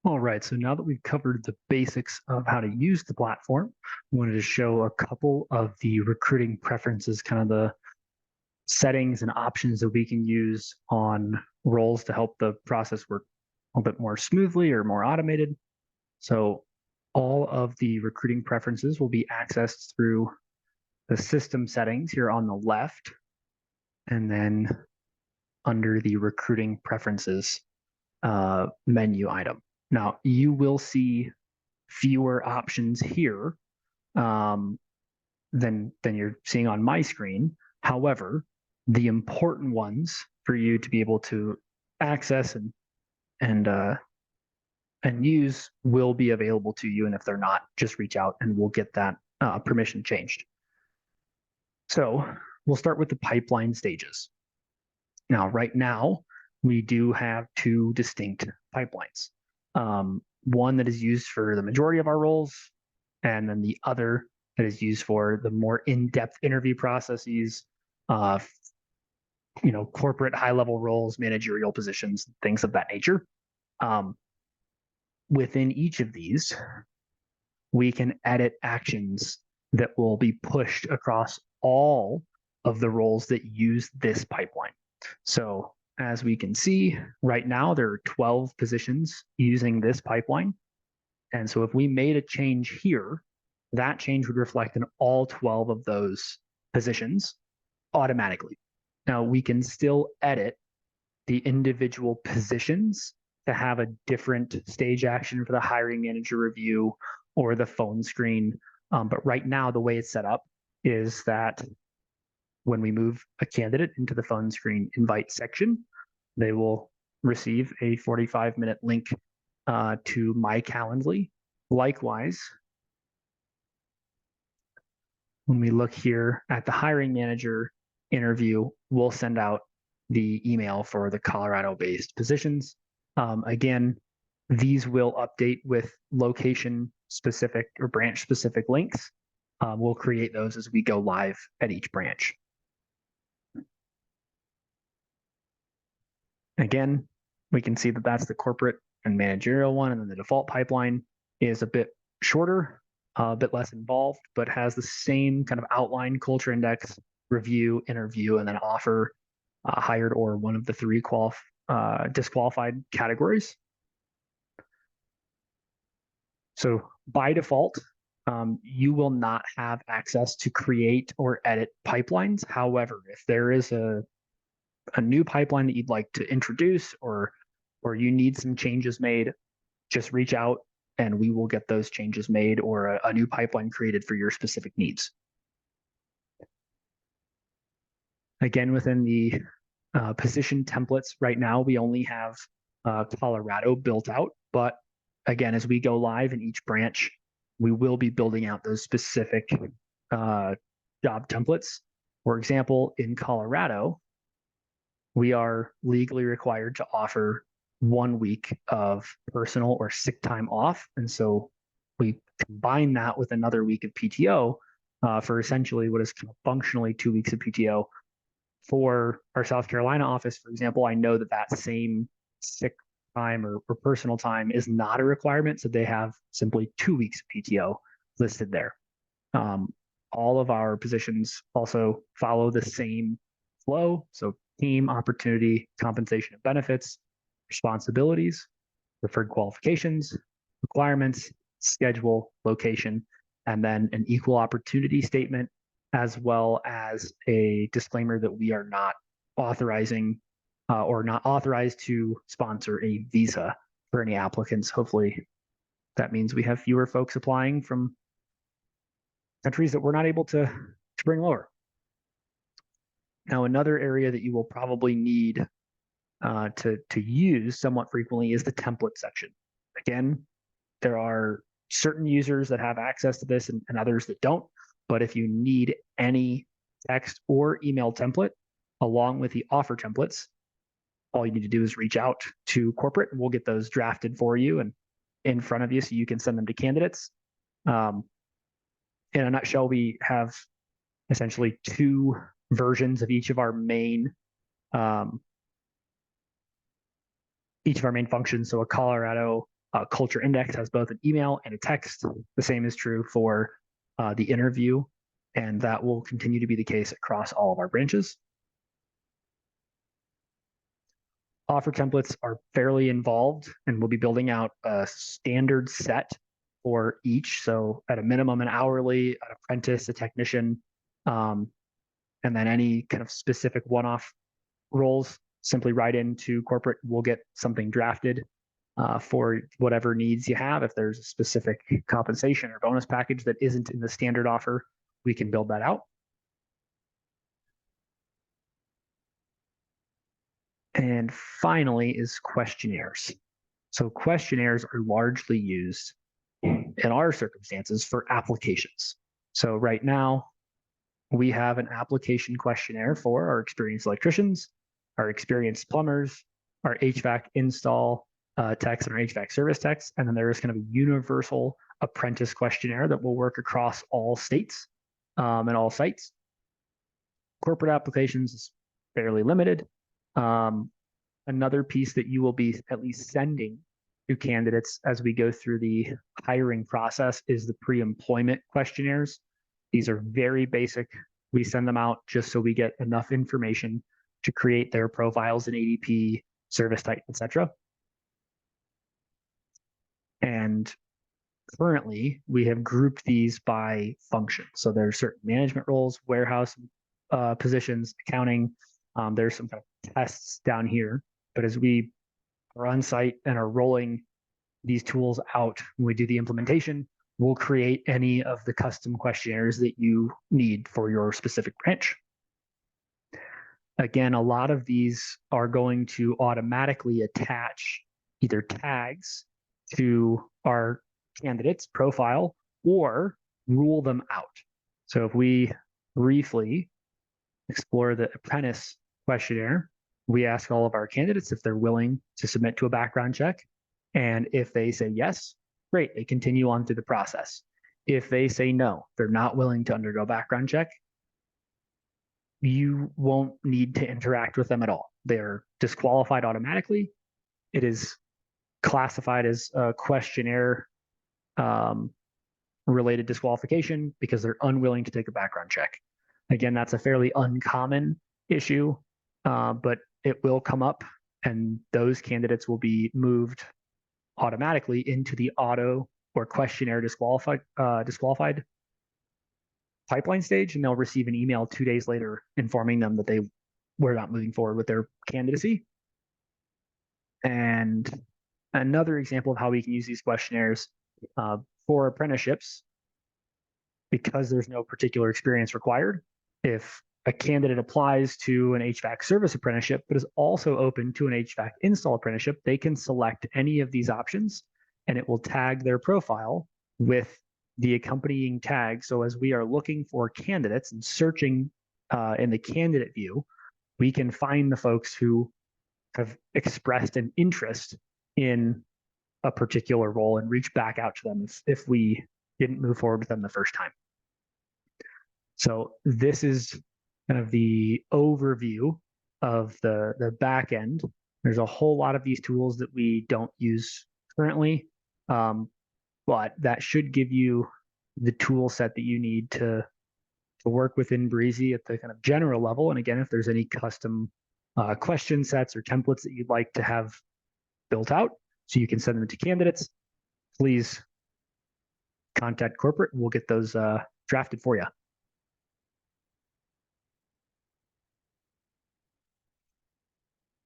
All right, so now that we've covered the basics of how to use the platform, I wanted to show a couple of the recruiting preferences, kind of the settings and options that we can use on roles to help the process work a little bit more smoothly or more automated. So all of the recruiting preferences will be accessed through the system settings here on the left, and then under the recruiting preferences menu item. Now, you will see fewer options here than you're seeing on my screen. However, the important ones for you to be able to access and uh, and use will be available to you. And if they're not, just reach out and we'll get that permission changed. So we'll start with the pipeline stages. Now, right now, we do have two distinct pipelines. One that is used for the majority of our roles, and then the other that is used for the more in-depth interview processes, uh, corporate high-level roles, managerial positions, things of that nature. Um, within each of these, we can edit actions that will be pushed across all of the roles that use this pipeline. So as we can see right now, there are 12 positions using this pipeline. And so if we made a change here, that change would reflect in all 12 of those positions automatically. Now we can still edit the individual positions to have a different stage action for the hiring manager review or the phone screen. But right now, the way it's set up is that when we move a candidate into the phone screen invite section, they will receive a 45-minute link to my Calendly. Likewise, when we look here at the hiring manager interview, we'll send out the email for the Colorado-based positions. Again, these will update with location-specific or branch-specific links. We'll create those as we go live at each branch. Again, we can see that that's the corporate and managerial one, and then the default pipeline is a bit shorter, a bit less involved, but has the same kind of outline: culture index, review, interview, and then offer, hired, or one of the three disqualified categories. So by default, you will not have access to create or edit pipelines. However, if there is a new pipeline that you'd like to introduce, or you need some changes made, just reach out and we will get those changes made, or a new pipeline created for your specific needs. Again, within the position templates right now, we only have Colorado built out, but again, as we go live in each branch, we will be building out those specific job templates. For example, in Colorado, we are legally required to offer 1 week of personal or sick time off. And so we combine that with another week of PTO for essentially what is functionally 2 weeks of PTO. For our South Carolina office, for example, I know that that same sick time or personal time is not a requirement. So they have simply 2 weeks of PTO listed there. All of our positions also follow the same flow. So team, opportunity, compensation and benefits, responsibilities, preferred qualifications, requirements, schedule, location, and then an equal opportunity statement, as well as a disclaimer that we are not authorizing or not authorized to sponsor a visa for any applicants. Hopefully that means we have fewer folks applying from countries that we're not able to bring lower. Now, another area that you will probably need to use somewhat frequently is the template section. Again, there are certain users that have access to this and others that don't. But if you need any text or email template along with the offer templates, all you need to do is reach out to corporate and we'll get those drafted for you and in front of you so you can send them to candidates. In a nutshell, we have essentially two versions of each of our main functions. So a Colorado Culture Index has both an email and a text. The same is true for the interview, and that will continue to be the case across all of our branches. Offer templates are fairly involved, and we'll be building out a standard set for each. So at a minimum, an hourly, an apprentice, a technician, and then any kind of specific one-off roles, simply write into corporate. We'll get something drafted for whatever needs you have. If there's a specific compensation or bonus package that isn't in the standard offer, we can build that out. And finally is questionnaires. So questionnaires are largely used in our circumstances for applications. So right now, we have an application questionnaire for our experienced electricians, our experienced plumbers, our HVAC install techs, and our HVAC service techs. And then there is kind of a universal apprentice questionnaire that will work across all states and all sites. Corporate applications is fairly limited. Another piece that you will be at least sending to candidates as we go through the hiring process is the pre-employment questionnaires. These are very basic. We send them out just so we get enough information to create their profiles in ADP, service type, etc. And currently, we have grouped these by function. So there's certain management roles, warehouse positions, accounting. There's some kind of tests down here. But as we are on site and are rolling these tools out, when we do the implementation, we'll create any of the custom questionnaires that you need for your specific branch. Again, a lot of these are going to automatically attach either tags to our candidate's profile or rule them out. So if we briefly explore the apprentice questionnaire, we ask all of our candidates if they're willing to submit to a background check. And if they say yes, great, they continue on through the process. If they say no, they're not willing to undergo background check, you won't need to interact with them at all. They're disqualified automatically. It is classified as a questionnaire related disqualification because they're unwilling to take a background check. Again, that's a fairly uncommon issue, but it will come up, and those candidates will be moved automatically into the auto or questionnaire disqualified pipeline stage, and they'll receive an email 2 days later informing them that they were not moving forward with their candidacy. And another example of how we can use these questionnaires for apprenticeships, because there's no particular experience required, if a candidate applies to an HVAC service apprenticeship, but is also open to an HVAC install apprenticeship, they can select any of these options and it will tag their profile with the accompanying tag. So as we are looking for candidates and searching in the candidate view, we can find the folks who have expressed an interest in a particular role and reach back out to them if we didn't move forward with them the first time. So this is kind of the overview of the back end. There's a whole lot of these tools that we don't use currently, but that should give you the tool set that you need to work within Breezy at the kind of general level. And again, if there's any custom question sets or templates that you'd like to have built out so you can send them to candidates, please contact corporate and we'll get those drafted for you.